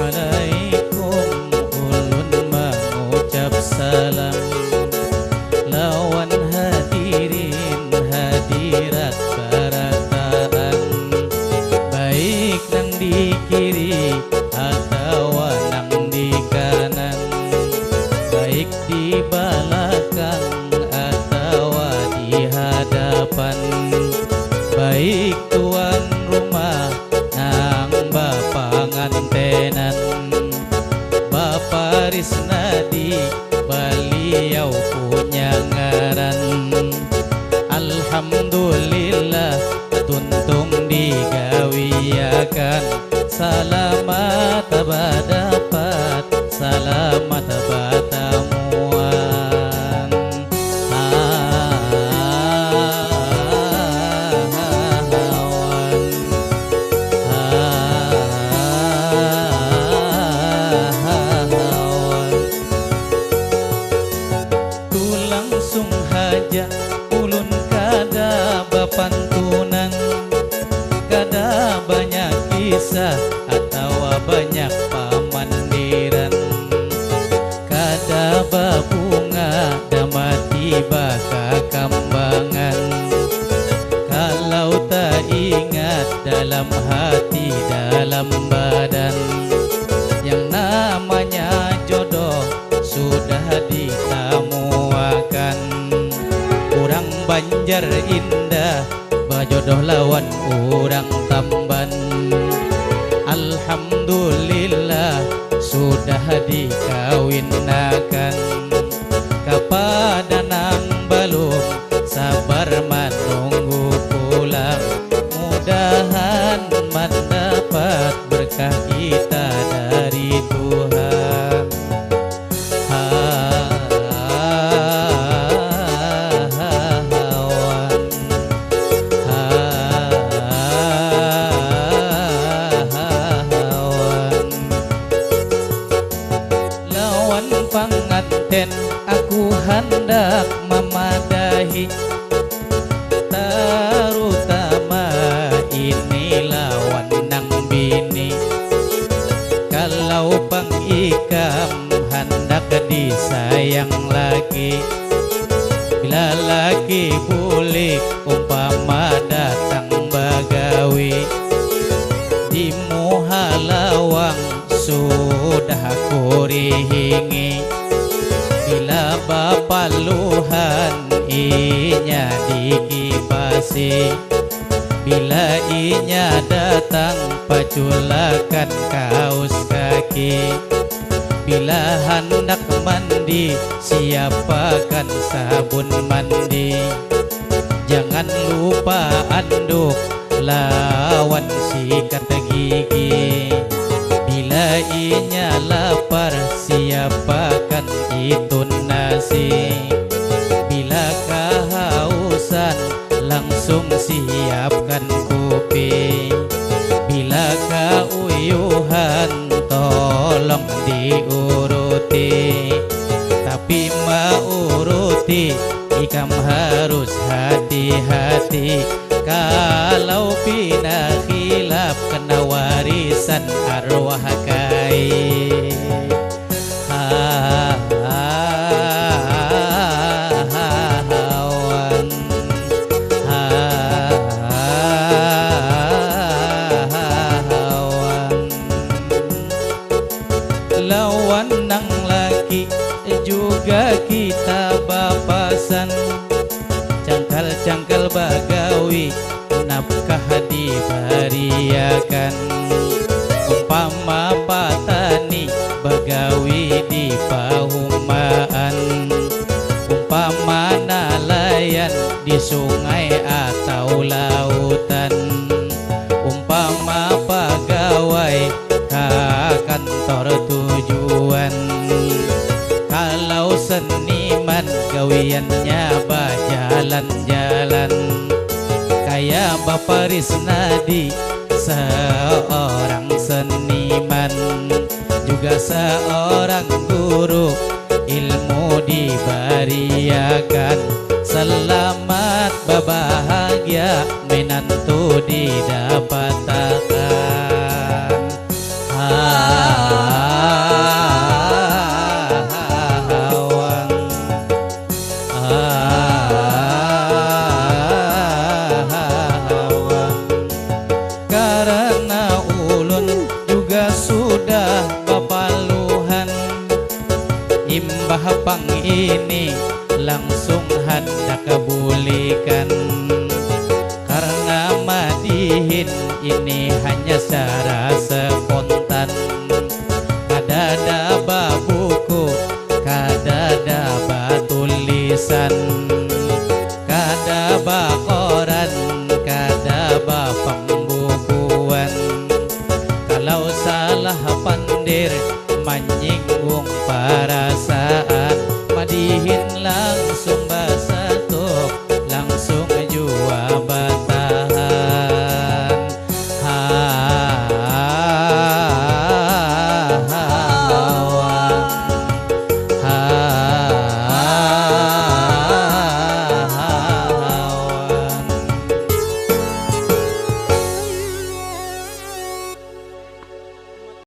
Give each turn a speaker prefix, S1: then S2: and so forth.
S1: Assalamualaikum ulun mengucap salam lawan hadirin hadirat barataan, baik nang di kiri atau nang di kanan, baik di belakang atau di hadapan, baik tuan rumah nang bapa ngantenan, Bapak Risnadi beliau punya ngaran. Alhamdulillah tuntung digawiakan, selamat dapat selamat batamuan. Tu langsung haja ulun kada bapantunan, kada banyak kisah atau banyak pamandiran, kada babunga damati baka kambangan. Kalau tak ingat dalam hati dalam badan, yang namanya jodoh sudah ditamuakan. Urang Banjar indah bajodoh lawan urang Tamban, alhamdulillah sudah dikawinakan. Kepada nang belum sabar menunggu pulang, mudahan mendapat berkah kita dari Tuhan. Lawan panganten aku hendak memadahi, terutama ini lawan nang bini. Kalau pangikam hendak disayang lagi, bila lagi bulik umpama datang bagawi, di muhalawang sudah aku rihingi. Bila bapaluhan inya dikipasi, bila inya datang paculakan kaos kaki, bila hendak mandi siapakan sabun mandi. Jangan lupa anduk lawan sikat gigi, bila inya lapar siapakan itu nasi, bila kehausan langsung siapkan kopi, bila keuyuhan tolong diuruti. Tapi mauruti ikam harus hati-hati, kalau pina khilaf kena warisan arwah kai. Lawan nang laki juga kita bapasan, cangkal-cangkal bagawi nafkah dibariakan. Umpama patani bagawi di pahumaan, umpama nalayan di sungai atau lautan, umpama pegawai ke kantor tujuan. Kalau seniman gawiannya berjalan-jalan, kayak Bapak Risnadi seorang seniman, juga seorang guru ilmu dibariakan. Selamat berbahagia menantu didapatkan. bahapang ini langsung hendak kebulikan, karena madihin ini hanya secara spontan. Kadada buku, kadada tulisan, kadaba koran, kadaba pembukuan. Kalau salah pandir menyinggung perasaan, madihin langsung